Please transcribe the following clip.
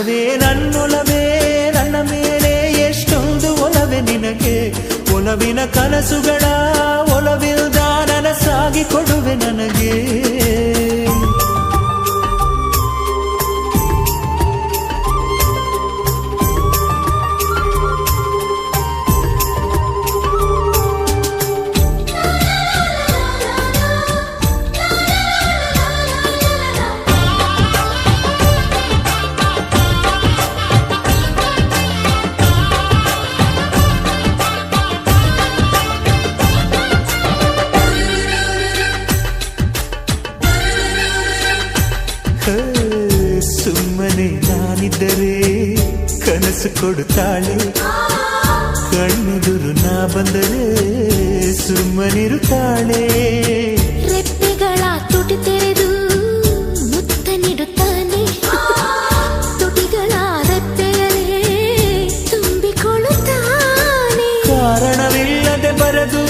ಒಲವೇ ನನ್ನೊಲವೇ ನನ್ನ ಮೇಲೆ ಎಷ್ಟೊಂದು ಒಲವೇ ನಿನಗೆ ಒಲವಿನ ಕನಸುಗಳ ಒಲವಿಲ್ದ ನನಸಾಗಿ ಕೊಡುವೆ ನನಗೆ ಸುಮ್ಮನೆ ನಾನಿದ್ದರೆ ಕನಸು ಕೊಡುತ್ತಾಳೆ ಕಣ್ಣೆದುರು ನಾ ಬಂದರೆ ಸುಮ್ಮನಿರುತ್ತಾಳೆ ರೆಪ್ಪೆಗಳ ತುಟಿ ತೆರೆದು ಮುತ್ತ ನೀಡುತ್ತಾನೆ ತುಟಿಗಳ ರೆಪ್ಪೆಯಲೇ ತುಂಬಿಕೊಳ್ಳುತ್ತಾನೆ ಕಾರಣವಿಲ್ಲದೆ ಬರೆದು